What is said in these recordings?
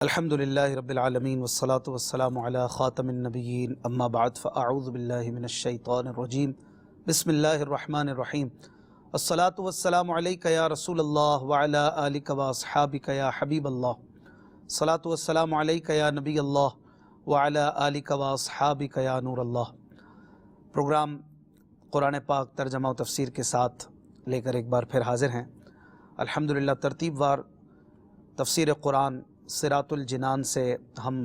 الحمدللہ رب العالمین والصلاة والسلام علی خاتم النبیین اما بعد فاعوذ باللہ من الشیطان الرجیم بسم اللہ الرحمن الرحیم الصلاة والسلام علیک یا رسول اللہ وعلی آلک واصحابک یا حبیب اللہ الصلاة والسلام علیک یا نبی اللہ وعلی آلک واصحابک یا نور اللہ۔ پروگرام قرآن پاک ترجمہ و تفسیر کے ساتھ لے کر ایک بار پھر حاضر ہیں۔ الحمدللہ ترتیب وار تفسیر قرآن صراط الجنان سے ہم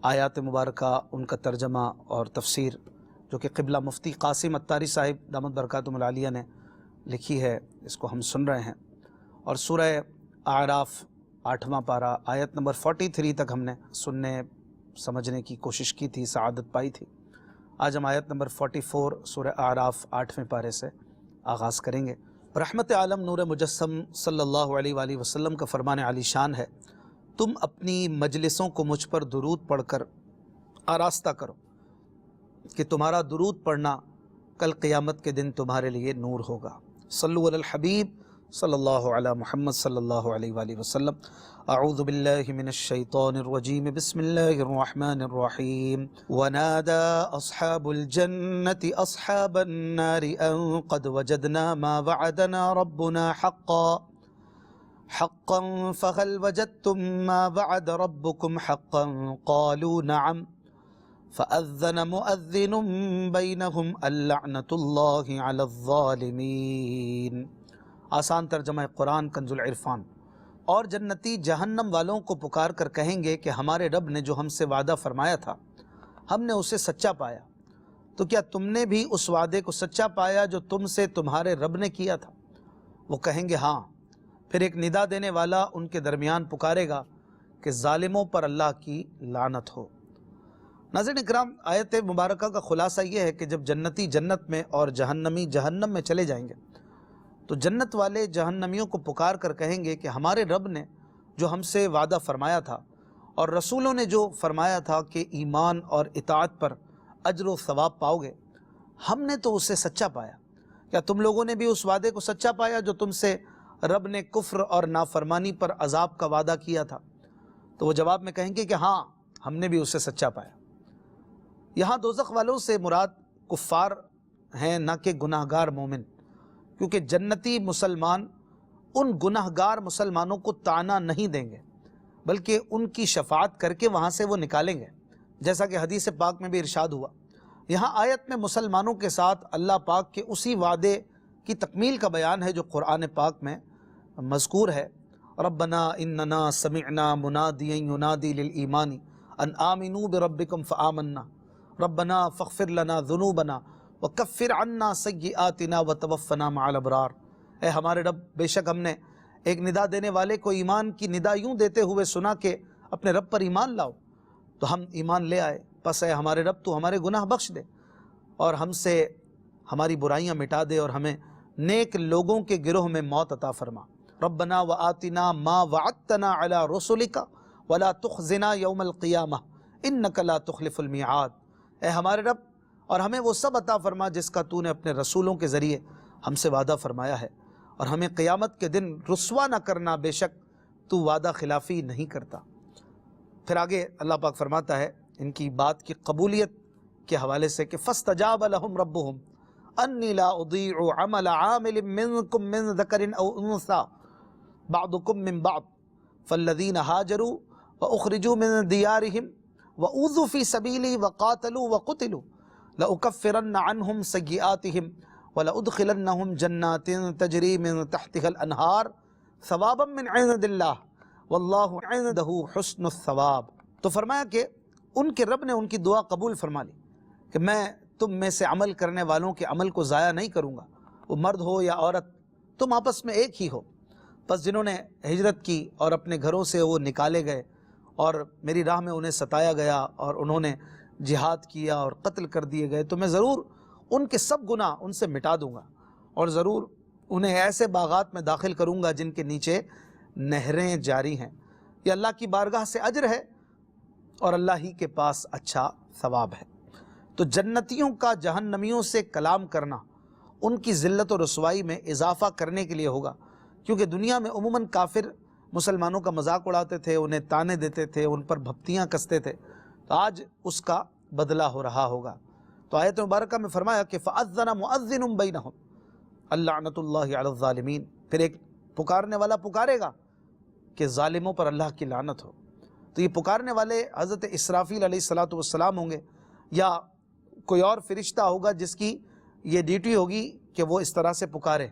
آیات مبارکہ ان کا ترجمہ اور تفسیر جو کہ قبلہ مفتی قاسم اتاری صاحب دامت برکاتہم العالیہ نے لکھی ہے اس کو ہم سن رہے ہیں، اور سورہ اعراف 8واں پارہ آیت نمبر 43 تک ہم نے سننے سمجھنے کی کوشش کی تھی، سعادت پائی تھی۔ آج ہم آیت نمبر 44 سورہ اعراف 8ویں پارے سے آغاز کریں گے۔ رحمت عالم نور مجسم صلی اللہ علیہ وآلہ وسلم کا فرمان عالی شان ہے، تم اپنی مجلسوں کو مجھ پر درود پڑھ کر آراستہ کرو کہ تمہارا درود پڑھنا کل قیامت کے دن تمہارے لیے نور ہوگا۔ صلو علی الحبیب صلی اللہ علی محمد صلی اللہ علیہ وآلہ وسلم۔ اعوذ باللہ من الشیطان الرجیم، بسم اللہ الرحمن الرحیم۔ ونادى اصحاب الجنة اصحاب النار ان قد وجدنا ما وعدنا ربنا حقا فهل وجدتم ما وعد ربكم حقا قالوا نعم فأذن مؤذن بينهم اللعنة الله على الظالمين۔ آسان ترجمہ قرآن کنز العرفان۔ اور جنتی جہنم والوں کو پکار کر کہیں گے کہ ہمارے رب نے جو ہم سے وعدہ فرمایا تھا ہم نے اسے سچا پایا، تو کیا تم نے بھی اس وعدے کو سچا پایا جو تم سے تمہارے رب نے کیا تھا؟ وہ کہیں گے ہاں۔ پھر ایک ندا دینے والا ان کے درمیان پکارے گا کہ ظالموں پر اللہ کی لعنت ہو۔ ناظرین اکرام، آیت مبارکہ کا خلاصہ یہ ہے کہ جب جنتی جنت میں اور جہنمی جہنم میں چلے جائیں گے تو جنت والے جہنمیوں کو پکار کر کہیں گے کہ ہمارے رب نے جو ہم سے وعدہ فرمایا تھا اور رسولوں نے جو فرمایا تھا کہ ایمان اور اطاعت پر اجر و ثواب پاؤ گے، ہم نے تو اسے سچا پایا، کیا تم لوگوں نے بھی اس وعدے کو سچا پایا جو تم سے رب نے کفر اور نافرمانی پر عذاب کا وعدہ کیا تھا؟ تو وہ جواب میں کہیں گے کہ ہاں، ہم نے بھی اسے سچا پایا۔ یہاں دوزخ والوں سے مراد کفار ہیں، نہ کہ گناہ گار مومن، کیونکہ جنتی مسلمان ان گناہ گار مسلمانوں کو طعنہ نہیں دیں گے بلکہ ان کی شفاعت کر کے وہاں سے وہ نکالیں گے، جیسا کہ حدیث پاک میں بھی ارشاد ہوا۔ یہاں آیت میں مسلمانوں کے ساتھ اللہ پاک کے اسی وعدے کی تکمیل کا بیان ہے جو قرآن پاک میں مذکور ہے۔ ربنا اننا سمعنا منادیا ینادی للایمان ان آمنوا بربکم فآمنا ربنا فاغفر لنا ذنوبنا وکفر عنا سیئاتنا وتوفنا مع الابرار۔ اے ہمارے رب، بے شک ہم نے ایک ندا دینے والے کو ایمان کی ندا یوں دیتے ہوئے سنا کہ اپنے رب پر ایمان لاؤ، تو ہم ایمان لے آئے، پس اے ہمارے رب تو ہمارے گناہ بخش دے اور ہم سے ہماری برائیاں مٹا دے اور ہمیں نیک لوگوں کے گروہ میں موت عطا فرما۔ ربنا وآتنا ما وعدتنا علی رسلک ولا تخزنا یوم القیامہ انک لا تخلف المیعاد۔ اے ہمارے رب، اور ہمیں وہ سب عطا فرما جس کا تو نے اپنے رسولوں کے ذریعے ہم سے وعدہ فرمایا ہے، اور ہمیں قیامت کے دن رسوا نہ کرنا، بے شک تو وعدہ خلافی نہیں کرتا۔ پھر آگے اللہ پاک فرماتا ہے ان کی بات کی قبولیت کے حوالے سے کہ فاستجاب لهم ربهم انی لا اضیع عمل عامل منکم من ذکر او انثى بعضکم من بعض فالذین هاجروا واخرجوا من دیارهم واوذوا فی سبیلی وقاتلوا وقتلوا لأکفرن عنهم سیئاتهم ولأدخلنهم جنات تجری من تحتها الانہار ثوابا من عند اللہ واللہ عنده حسن الثواب۔ تو فرمایا کہ ان کے رب نے ان کی دعا قبول فرما لی کہ میں تم میں سے عمل کرنے والوں کے عمل کو ضائع نہیں کروں گا، وہ مرد ہو یا عورت، تم آپس میں ایک ہی ہو۔ پس جنہوں نے ہجرت کی اور اپنے گھروں سے وہ نکالے گئے اور میری راہ میں انہیں ستایا گیا اور انہوں نے جہاد کیا اور قتل کر دیے گئے، تو میں ضرور ان کے سب گناہ ان سے مٹا دوں گا اور ضرور انہیں ایسے باغات میں داخل کروں گا جن کے نیچے نہریں جاری ہیں۔ یہ اللہ کی بارگاہ سے اجر ہے اور اللہ ہی کے پاس اچھا ثواب ہے۔ تو جنتیوں کا جہنمیوں سے کلام کرنا ان کی ذلت و رسوائی میں اضافہ کرنے کے لیے ہوگا، کیونکہ دنیا میں عموماً کافر مسلمانوں کا مذاق اڑاتے تھے، انہیں تانے دیتے تھے، ان پر بھپتیاں کستے تھے، تو آج اس کا بدلہ ہو رہا ہوگا۔ تو آیت مبارکہ میں فرمایا کہ فَأَذَّنَ مُؤَذِّنٌ بَيْنَهُمْ اللعنۃ اللہ علی الظالمین، پھر ایک پکارنے والا پکارے گا کہ ظالموں پر اللہ کی لعنت ہو۔ تو یہ پکارنے والے حضرت اسرافیل علیہ السلام ہوں گے، یا کوئی اور فرشتہ ہوگا جس کی یہ ڈیوٹی ہوگی کہ وہ اس طرح سے پکارے۔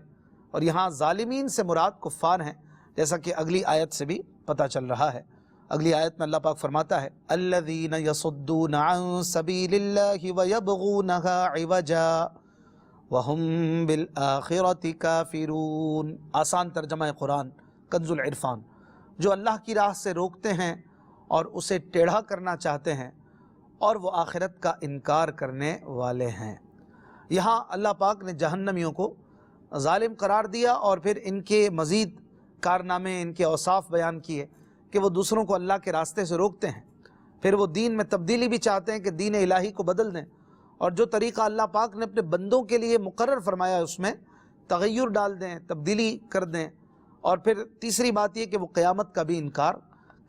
اور یہاں ظالمین سے مراد کفار ہیں، جیسا کہ اگلی آیت سے بھی پتہ چل رہا ہے۔ اگلی آیت میں اللہ پاک فرماتا ہے الذین یصدون عن سبیل اللہ ویبغونها عوجا وهم بالآخرۃ کافرون۔ آسان ترجمہ قرآن کنز العرفان، جو اللہ کی راہ سے روکتے ہیں اور اسے ٹیڑھا کرنا چاہتے ہیں اور وہ آخرت کا انکار کرنے والے ہیں۔ یہاں اللہ پاک نے جہنمیوں کو ظالم قرار دیا اور پھر ان کے مزید کارنامے، ان کے اوصاف بیان کیے کہ وہ دوسروں کو اللہ کے راستے سے روکتے ہیں، پھر وہ دین میں تبدیلی بھی چاہتے ہیں کہ دین الہی کو بدل دیں، اور جو طریقہ اللہ پاک نے اپنے بندوں کے لیے مقرر فرمایا اس میں تغیر ڈال دیں، تبدیلی کر دیں۔ اور پھر تیسری بات یہ کہ وہ قیامت کا بھی انکار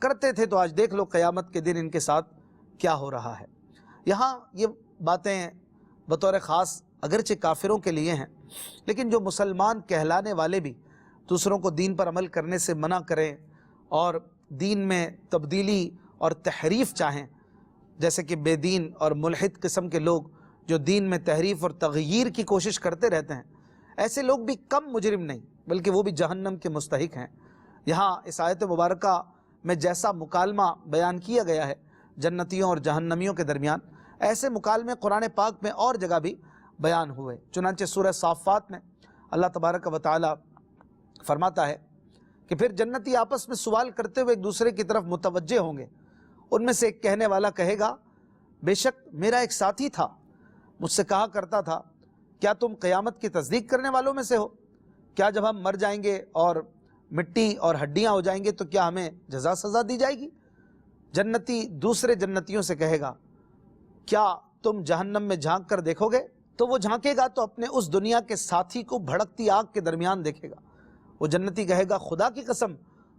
کرتے تھے، تو آج دیکھ لو قیامت کے دن ان کے ساتھ کیا ہو رہا ہے۔ یہاں یہ باتیں بطور خاص اگرچہ کافروں کے لیے ہیں، لیکن جو مسلمان کہلانے والے بھی دوسروں کو دین پر عمل کرنے سے منع کریں اور دین میں تبدیلی اور تحریف چاہیں، جیسے کہ بے دین اور ملحد قسم کے لوگ جو دین میں تحریف اور تغییر کی کوشش کرتے رہتے ہیں، ایسے لوگ بھی کم مجرم نہیں بلکہ وہ بھی جہنم کے مستحق ہیں۔ یہاں اس آیت مبارکہ میں جیسا مکالمہ بیان کیا گیا ہے جنتیوں اور جہنمیوں کے درمیان، ایسے مکالمے قرآن پاک میں اور جگہ بھی بیان ہوئے۔ چنانچہ سورہ صافات میں اللہ تبارک و تعالی فرماتا ہے کہ پھر جنتی آپس میں سوال کرتے ہوئے ایک دوسرے کی طرف متوجہ ہوں گے۔ ان میں سے ایک کہنے والا کہے گا بے شک میرا ایک ساتھی تھا، مجھ سے کہا کرتا تھا کیا تم قیامت کی تصدیق کرنے والوں میں سے ہو؟ کیا جب ہم مر جائیں گے اور مٹی اور ہڈیاں ہو جائیں گے تو کیا ہمیں جزا سزا دی جائے گی؟ جنتی دوسرے جنتیوں سے کہے گا کیا تم جہنم میں جھانک کر دیکھو گے؟ تو وہ جھانکے گا تو اپنے اس دنیا کے ساتھی کو بھڑکتی آگ کے درمیان دیکھے گا۔ وہ جنتی کہے گا خدا کی قسم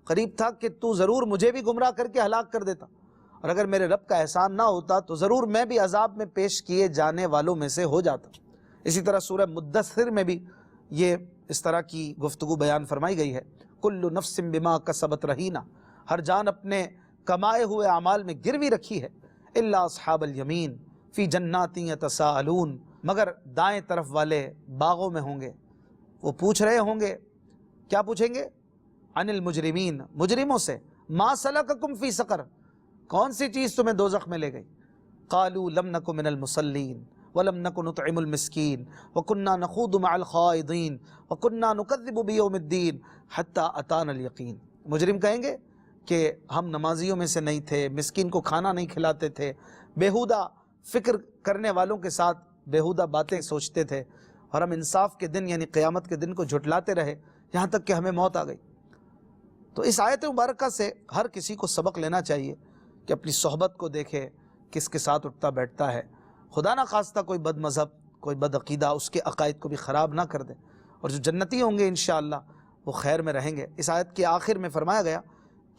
قریب تھا کہ تو ضرور مجھے بھی گمراہ کر کے ہلاک کر دیتا، اور اگر میرے رب کا احسان نہ ہوتا تو ضرور میں بھی عذاب میں پیش کیے جانے والوں میں سے ہو جاتا۔ اسی طرح سورہ مدثر میں بھی یہ اس طرح کی گفتگو بیان فرمائی گئی ہے، کل نفس بما کسبت رہینہ، ہر جان اپنے کمائے ہوئے اعمال میں گروی رکھی ہے، الا اصحاب الیمین فی جنات یتساءلون، مگر دائیں طرف والے باغوں میں ہوں گے، وہ پوچھ رہے ہوں گے، کیا پوچھیں گے؟ عن المجرمین، مجرموں سے، ما سلککم فی سقر، کون سی چیز تمہیں دوزخ میں لے گئی؟ قالوا لم نک من المصلین ولم نک نطعم المسکین وکنا نخوض مع الخائضین وکنا نکذب بیوم الدین حتی اتانا الیقین۔ مجرم کہیں گے کہ ہم نمازیوں میں سے نہیں تھے، مسکین کو کھانا نہیں کھلاتے تھے، بیہودہ فکر کرنے والوں کے ساتھ بیہودہ باتیں سوچتے تھے، اور ہم انصاف کے دن یعنی قیامت کے دن کو جھٹلاتے رہے یہاں تک کہ ہمیں موت آ گئی۔ تو اس آیت مبارکہ سے ہر کسی کو سبق لینا چاہیے کہ اپنی صحبت کو دیکھے، کس کے ساتھ اٹھتا بیٹھتا ہے، خدا نہ خواستہ کوئی بد مذہب، کوئی بد عقیدہ اس کے عقائد کو بھی خراب نہ کر دے، اور جو جنتی ہوں گے انشاءاللہ وہ خیر میں رہیں گے۔ اس آیت کے آخر میں فرمایا گیا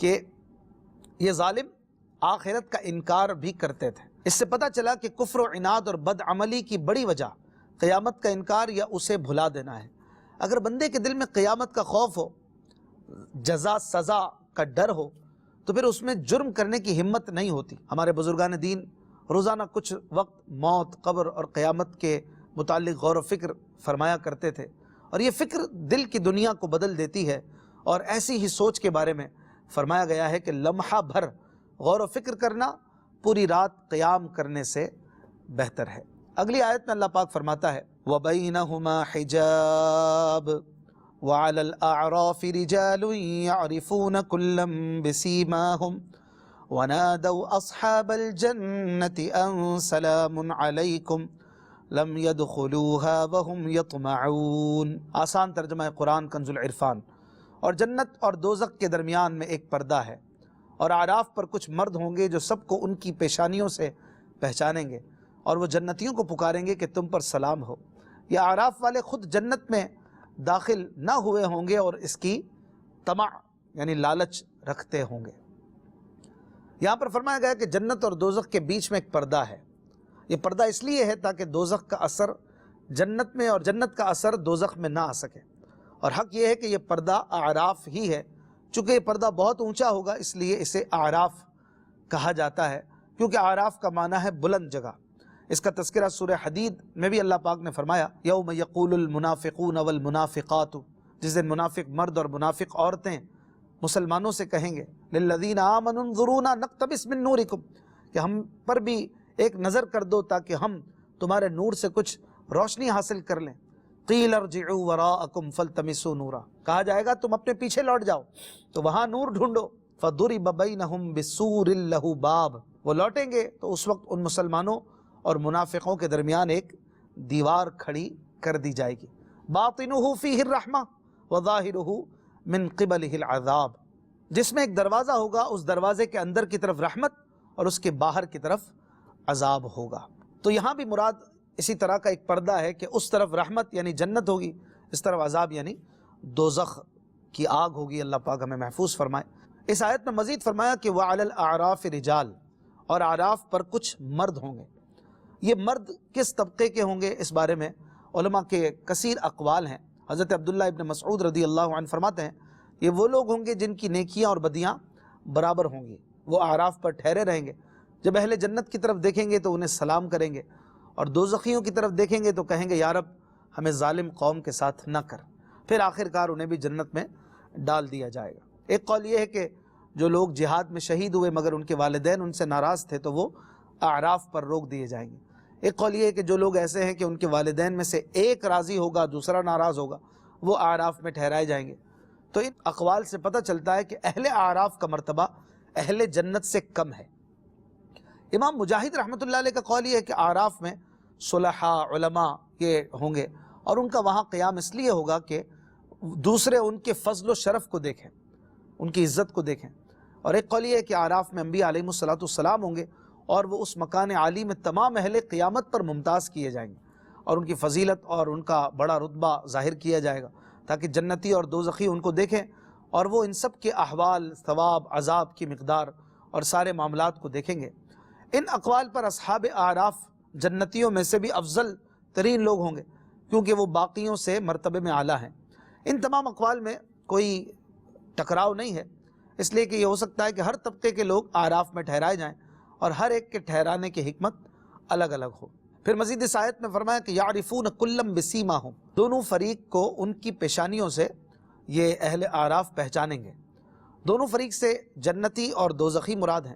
کہ یہ ظالم آخرت کا انکار بھی کرتے تھے۔ اس سے پتہ چلا کہ کفر و عناد اور بد عملی کی بڑی وجہ قیامت کا انکار یا اسے بھلا دینا ہے۔ اگر بندے کے دل میں قیامت کا خوف ہو، جزا سزا کا ڈر ہو، تو پھر اس میں جرم کرنے کی ہمت نہیں ہوتی۔ ہمارے بزرگان دین روزانہ کچھ وقت موت، قبر اور قیامت کے متعلق غور و فکر فرمایا کرتے تھے، اور یہ فکر دل کی دنیا کو بدل دیتی ہے، اور ایسی ہی سوچ کے بارے میں فرمایا گیا ہے کہ لمحہ بھر غور و فکر کرنا پوری رات قیام کرنے سے بہتر ہے۔ اگلی آیت میں اللہ پاک فرماتا ہے وَبَيْنَهُمَا حِجَابٌ وَعَلَى الْأَعْرَافِ رِجَالٌ يَعْرِفُونَ كُلًّا بِسِيمَاهُمْ وَنَادَوْا أَصْحَابَ الْجَنَّةِ أَنْ سَلَامٌ عَلَيْكُمْ لَمْ يَدْخُلُوهَا وَهُمْ يَطْمَعُونَ۔ آسان ترجمہ قرآن کنز العرفان۔ اور جنت اور دوزخ کے درمیان میں ایک پردہ ہے، اور اعراف پر کچھ مرد ہوں گے جو سب کو ان کی پیشانیوں سے پہچانیں گے، اور وہ جنتیوں کو پکاریں گے کہ تم پر سلام ہو۔ یہ اعراف والے خود جنت میں داخل نہ ہوئے ہوں گے اور اس کی طمع یعنی لالچ رکھتے ہوں گے۔ یہاں پر فرمایا گیا کہ جنت اور دوزخ کے بیچ میں ایک پردہ ہے۔ یہ پردہ اس لیے ہے تاکہ دوزخ کا اثر جنت میں اور جنت کا اثر دوزخ میں نہ آ سکے، اور حق یہ ہے کہ یہ پردہ اعراف ہی ہے۔ چونکہ یہ پردہ بہت اونچا ہوگا اس لیے اسے اعراف کہا جاتا ہے، کیونکہ اعراف کا معنی ہے بلند جگہ۔ اس کا تذکرہ سورہ حدید میں بھی اللہ پاک نے فرمایا، یوم یقول المنافقون والمنافقات، جس دن منافق مرد اور منافق عورتیں مسلمانوں سے کہیں گے، للذین آمنوا انظرونا نقتبس من نورکم، کہ ہم پر بھی ایک نظر کر دو تاکہ ہم تمہارے نور سے کچھ روشنی حاصل کر لیں۔ قیل ارجعوا وراءکم فالتمسوا نورا، کہا جائے گا تم اپنے پیچھے لوٹ جاؤ تو وہاں نور ڈھونڈو۔ فضرب بینہم بسور لہ باب، وہ لوٹیں گے تو اس وقت ان مسلمانوں اور منافقوں کے درمیان ایک دیوار کھڑی کر دی جائے گی، باطنہ فیہ الرحمہ وظاہرہ من قبلہ العذاب، جس میں ایک دروازہ ہوگا، اس دروازے کے اندر کی طرف رحمت اور اس کے باہر کی طرف عذاب ہوگا۔ تو یہاں بھی مراد اسی طرح کا ایک پردہ ہے کہ اس طرف رحمت یعنی جنت ہوگی، اس طرف عذاب یعنی دوزخ کی آگ ہوگی۔ اللہ پاک ہمیں محفوظ فرمائے۔ اس آیت میں مزید فرمایا کہ وَعَلَى الْأَعْرَافِ رِجَالٌ، اور اعراف پر کچھ مرد ہوں گے۔ یہ مرد کس طبقے کے ہوں گے اس بارے میں علماء کے کثیر اقوال ہیں۔ حضرت عبداللہ ابن مسعود رضی اللہ عنہ فرماتے ہیں یہ وہ لوگ ہوں گے جن کی نیکیاں اور بدیاں برابر ہوں گی، وہ اعراف پر ٹھہرے رہیں گے۔ جب اہل جنت کی طرف دیکھیں گے تو انہیں سلام کریں گے، اور دوزخیوں کی طرف دیکھیں گے تو کہیں گے یا رب ہمیں ظالم قوم کے ساتھ نہ کر، پھر آخر کار انہیں بھی جنت میں ڈال دیا جائے گا۔ ایک قول یہ ہے کہ جو لوگ جہاد میں شہید ہوئے مگر ان کے والدین ان سے ناراض تھے تو وہ اعراف پر روک دیے جائیں گے۔ ایک قول یہ ہے کہ جو لوگ ایسے ہیں کہ ان کے والدین میں سے ایک راضی ہوگا دوسرا ناراض ہوگا، وہ اعراف میں ٹھہرائے جائیں گے۔ تو ان اقوال سے پتہ چلتا ہے کہ اہل اعراف کا مرتبہ اہل جنت سے کم ہے۔ امام مجاہد رحمۃ اللہ علیہ کا قول یہ ہے کہ اعراف میں صلحاء، علماء یہ ہوں گے، اور ان کا وہاں قیام اس لیے ہوگا کہ دوسرے ان کے فضل و شرف کو دیکھیں، ان کی عزت کو دیکھیں۔ اور ایک قول یہ ہے کہ اعراف میں انبیاء علیہ السلام ہوں گے، اور وہ اس مکان عالی میں تمام اہل قیامت پر ممتاز کیے جائیں گے، اور ان کی فضیلت اور ان کا بڑا رتبہ ظاہر کیا جائے گا تاکہ جنتی اور دوزخی ان کو دیکھیں، اور وہ ان سب کے احوال، ثواب، عذاب کی مقدار اور سارے معاملات کو دیکھیں گے۔ ان اقوال پر اصحاب اعراف جنتیوں میں سے بھی افضل ترین لوگ ہوں گے، کیونکہ وہ باقیوں سے مرتبے میں اعلیٰ ہیں۔ ان تمام اقوال میں کوئی ٹکراؤ نہیں ہے، اس لیے کہ یہ ہو سکتا ہے کہ ہر طبقے کے لوگ اعراف میں ٹھہرائے جائیں، اور ہر ایک کے ٹھہرانے کی حکمت الگ الگ ہو۔ پھر مزید اس آیت میں فرمایا کہ یعرفون کلم بسیماہم، دونوں فریق کو ان کی پیشانیوں سے یہ اہل اعراف پہچانیں گے۔ دونوں فریق سے جنتی اور دوزخی مراد ہیں۔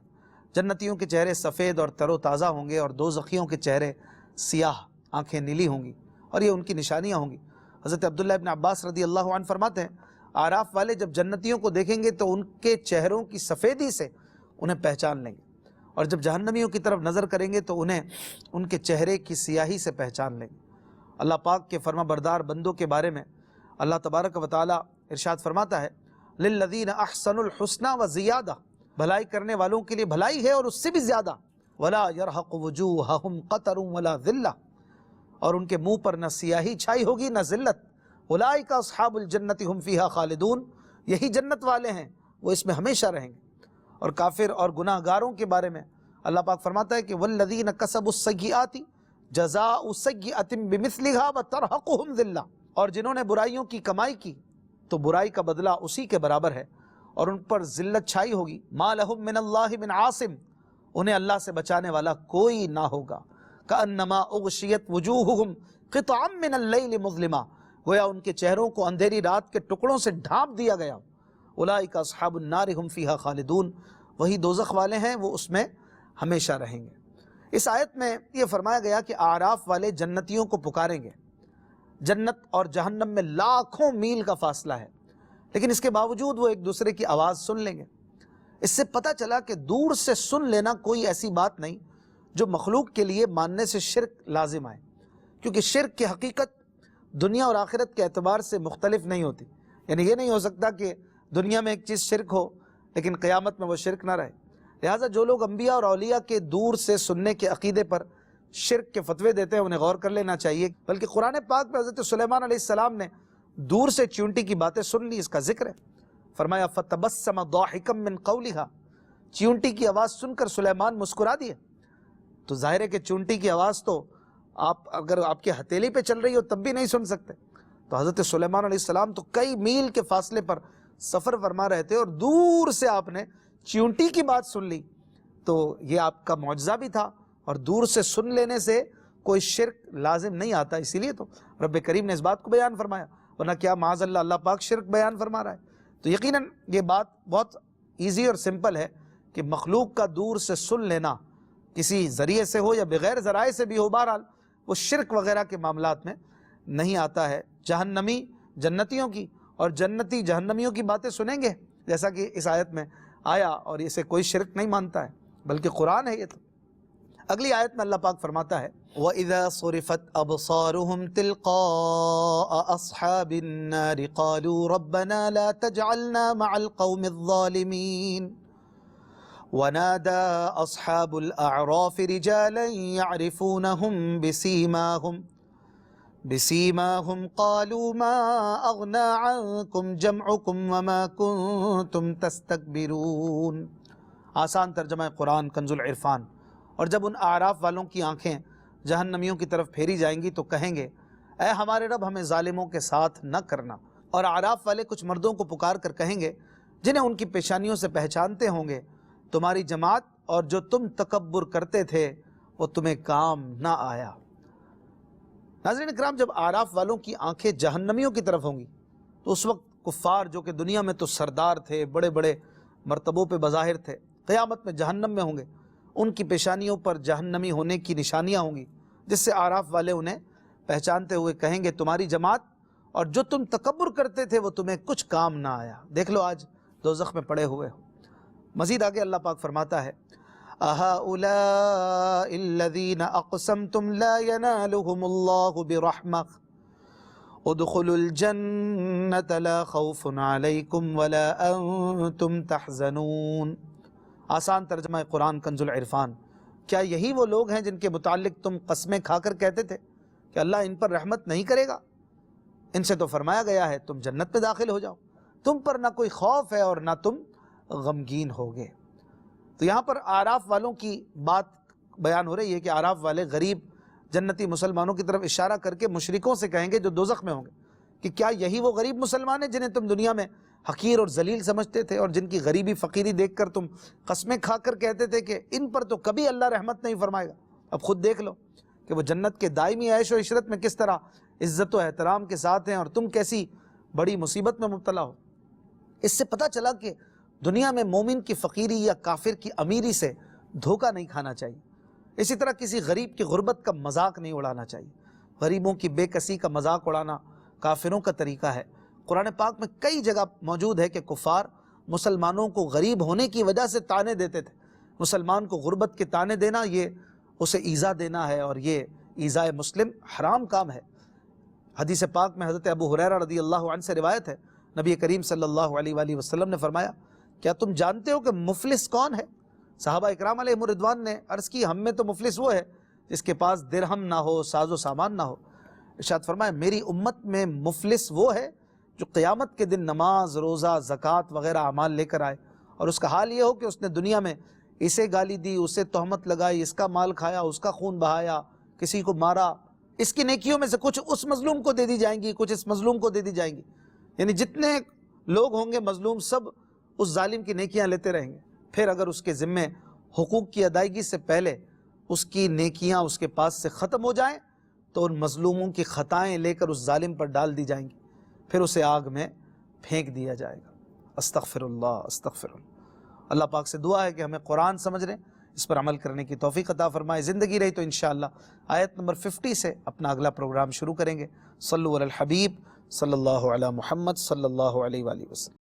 جنتیوں کے چہرے سفید اور تر و تازہ ہوں گے، اور دوزخیوں کے چہرے سیاہ، آنکھیں نیلی ہوں گی، اور یہ ان کی نشانیاں ہوں گی۔ حضرت عبداللہ ابن عباس رضی اللہ عنہ فرماتے ہیں اعراف والے جب جنتیوں کو دیکھیں گے تو ان کے چہروں کی سفیدی سے انہیں پہچان لیں گے، اور جب جہنمیوں کی طرف نظر کریں گے تو انہیں ان کے چہرے کی سیاہی سے پہچان لیں گے۔ اللہ پاک کے فرما بردار بندوں کے بارے میں اللہ تبارک و تعالی ارشاد فرماتا ہے للذین احسنوا الحسنى وزیادہ، بھلائی کرنے والوں کے لیے بھلائی ہے اور اس سے بھی زیادہ، ولا يرهق وجوههم قتر ولا ذلہ، اور ان کے منہ پر نہ سیاہی چھائی ہوگی نہ ذلت۔ اولئک اصحاب الجنۃ هم فیہا خالدون، یہی جنت والے ہیں، وہ اس میں ہمیشہ رہیں گے۔ اور کافر اور گناہ گاروں کے بارے میں اللہ پاک فرماتا ہے کہ والذین کسبوا السیئات جزاء سیئۃ بمثلها وترهقهم ذلہ، اور جنہوں نے برائیوں کی کمائی کی تو برائی کا بدلہ اسی کے برابر ہے، اور ان پر ذلت چھائی ہوگی۔ ما لهم من اللہ من عاصم، انہیں اللہ سے بچانے والا کوئی نہ ہوگا۔ کأنما اغشیت وجوہہم قطعا من اللیل مظلما، گویا ان کے چہروں کو اندھیری رات کے ٹکڑوں سے ڈھانپ دیا گیا۔ اولئک اصحاب النار هم فیہا خالدون، وہی دوزخ والے ہیں، وہ اس میں ہمیشہ رہیں گے۔ اس آیت میں یہ فرمایا گیا کہ اعراف والے جنتیوں کو پکاریں گے۔ جنت اور جہنم میں لاکھوں میل کا فاصلہ ہے، لیکن اس کے باوجود وہ ایک دوسرے کی آواز سن لیں گے۔ اس سے پتہ چلا کہ دور سے سن لینا کوئی ایسی بات نہیں جو مخلوق کے لیے ماننے سے شرک لازم آئے، کیونکہ شرک کی حقیقت دنیا اور آخرت کے اعتبار سے مختلف نہیں ہوتی۔ یعنی یہ نہیں ہو سکتا کہ دنیا میں ایک چیز شرک ہو لیکن قیامت میں وہ شرک نہ رہے۔ لہٰذا جو لوگ انبیاء اور اولیاء کے دور سے سننے کے عقیدے پر شرک کے فتوے دیتے ہیں انہیں غور کر لینا چاہیے، بلکہ قرآن پاک میں حضرت سلیمان علیہ السلام نے دور سے چونٹی کی باتیں سن لی، اس کا ذکر ہے۔ فرمایا فتبسم ضاحکا من قولها، چیونٹی کی آواز سن کر سلیمان مسکرا دیا۔ تو ظاہر ہے کہ چونٹی کی آواز تو آپ اگر آپ کے ہتھیلی پہ چل رہی ہو تب بھی نہیں سن سکتے۔ تو حضرت سلیمان علیہ السلام تو کئی میل کے فاصلے پر سفر فرما رہے تھے اور دور سے آپ نے چیونٹی کی بات سن لی، تو یہ آپ کا معجزہ بھی تھا، اور دور سے سن لینے سے کوئی شرک لازم نہیں آتا، اسی لیے تو رب کریم نے اس بات کو بیان فرمایا، ورنہ کیا معاذ اللہ اللہ پاک شرک بیان فرما رہا ہے۔ تو یقیناً یہ بات بہت ایزی اور سمپل ہے کہ مخلوق کا دور سے سن لینا کسی ذریعے سے ہو یا بغیر ذرائع سے بھی ہو، بہرحال وہ شرک وغیرہ کے معاملات میں نہیں آتا ہے۔ جہنمی جنتیوں کی اور جنتی جہنمیوں کی باتیں سنیں گے جیسا کہ اس آیت میں آیا، اور اسے کوئی شرک نہیں مانتا ہے بلکہ قرآن ہے یہ۔ تو اگلی آیت میں اللہ پاک فرماتا ہے وَإِذَا صُرِفَتْ أَبْصَارُهُمْ تِلْقَاءَ أَصْحَابِ النَّارِ قَالُوا رَبَّنَا لَا تَجْعَلْنَا مَعَ الْقَوْمِ الظَّالِمِينَ وَنَادَى أَصْحَابُ الْأَعْرَافِ رِجَالًا يَعْرِفُونَهُمْ بِسِيمَاهُمْ قَالُوا مَا أَغْنَى عَنْكُمْ جَمْعُكُمْ وَمَا كُنْتُمْ تَسْتَكْبِرُونَ۔ آسان ترجمہ قرآن کنز العرفان۔ اور جب ان اعراف والوں کی آنکھیں جہنمیوں کی طرف پھیری جائیں گی تو کہیں گے اے ہمارے رب ہمیں ظالموں کے ساتھ نہ کرنا۔ اور اعراف والے کچھ مردوں کو پکار کر کہیں گے جنہیں ان کی پیشانیوں سے پہچانتے ہوں گے تمہاری جماعت اور جو تم تکبر کرتے تھے وہ تمہیں کام نہ آیا۔ ناظرین اکرام، جب اعراف والوں کی آنکھیں جہنمیوں کی طرف ہوں گی تو اس وقت کفار جو کہ دنیا میں تو سردار تھے، بڑے بڑے مرتبوں پہ بظاہر تھے، قیامت میں جہنم میں ہوں گے، ان کی پیشانیوں پر جہنمی ہونے کی نشانیاں ہوں گی جس سے اعراف والے انہیں پہچانتے ہوئے کہیں گے تمہاری جماعت اور جو تم تکبر کرتے تھے وہ تمہیں کچھ کام نہ آیا، دیکھ لو آج دوزخ میں پڑے ہوئے ہو۔ مزید آگے اللہ پاک فرماتا ہے أَهَؤُلَاءِ الَّذِينَ أَقْسَمْتُمْ لَا يَنَالُهُمُ اللَّهُ بِرَحْمَةٍ ادْخُلُوا الْجَنَّةَ لَا خَوْفٌ عَلَيْكُمْ وَلَا أَنْتُمْ تَحْزَنُونَ۔ آسان ترجمہ قرآن کنز العرفان۔ کیا یہی وہ لوگ ہیں جن کے متعلق تم قسمیں کھا کر کہتے تھے کہ اللہ ان پر رحمت نہیں کرے گا؟ ان سے تو فرمایا گیا ہے تم جنت میں داخل ہو جاؤ، تم پر نہ کوئی خوف ہے اور نہ تم غمگین ہوگے۔ تو یہاں پر اعراف والوں کی بات بیان ہو رہی ہے کہ اعراف والے غریب جنتی مسلمانوں کی طرف اشارہ کر کے مشرکوں سے کہیں گے جو دوزخ میں ہوں گے کہ کیا یہی وہ غریب مسلمان ہیں جنہیں تم دنیا میں حقیر اور ذلیل سمجھتے تھے اور جن کی غریبی فقیری دیکھ کر تم قسمیں کھا کر کہتے تھے کہ ان پر تو کبھی اللہ رحمت نہیں فرمائے گا؟ اب خود دیکھ لو کہ وہ جنت کے دائمی عیش و عشرت میں کس طرح عزت و احترام کے ساتھ ہیں اور تم کیسی بڑی مصیبت میں مبتلا ہو۔ اس سے پتہ چلا کہ دنیا میں مومن کی فقیری یا کافر کی امیری سے دھوکہ نہیں کھانا چاہیے، اسی طرح کسی غریب کی غربت کا مذاق نہیں اڑانا چاہیے۔ غریبوں کی بے کسی کا مذاق اڑانا کافروں کا طریقہ ہے۔ قرآن پاک میں کئی جگہ موجود ہے کہ کفار مسلمانوں کو غریب ہونے کی وجہ سے طعنے دیتے تھے۔ مسلمان کو غربت کے طعنے دینا یہ اسے ایذا دینا ہے، اور یہ ایذاء مسلم حرام کام ہے۔ حدیث پاک میں حضرت ابو ہریرہ رضی اللہ عنہ سے روایت ہے، نبی کریم صلی اللہ علیہ وآلہ وسلم نے فرمایا کیا تم جانتے ہو کہ مفلس کون ہے؟ صحابہ اکرام علیہم الرضوان نے عرض کی ہم میں تو مفلس وہ ہے جس کے پاس درہم نہ ہو، ساز و سامان نہ ہو۔ ارشاد فرمایا میری امت میں مفلس وہ ہے جو قیامت کے دن نماز، روزہ، زکوٰۃ وغیرہ اعمال لے کر آئے اور اس کا حال یہ ہو کہ اس نے دنیا میں اسے گالی دی، اسے تہمت لگائی، اس کا مال کھایا، اس کا خون بہایا، کسی کو مارا، اس کی نیکیوں میں سے کچھ اس مظلوم کو دے دی جائیں گی، کچھ اس مظلوم کو دے دی جائیں گی، یعنی جتنے لوگ ہوں گے مظلوم سب اس ظالم کی نیکیاں لیتے رہیں گے۔ پھر اگر اس کے ذمے حقوق کی ادائیگی سے پہلے اس کی نیکیاں اس کے پاس سے ختم ہو جائیں تو ان مظلوموں کی خطائیں لے کر اس ظالم پر ڈال دی جائیں گی، پھر اسے آگ میں پھینک دیا جائے گا۔ استغفر اللہ، استغفر اللہ۔ اللہ پاک سے دعا ہے کہ ہمیں قرآن سمجھنے، اس پر عمل کرنے کی توفیق عطا فرمائے۔ زندگی رہی تو انشاءاللہ آیت نمبر 50 سے اپنا اگلا پروگرام شروع کریں گے۔ صلو علی الحبیب صلی اللہ علی محمد صلی اللہ علیہ وآلہ وسلم۔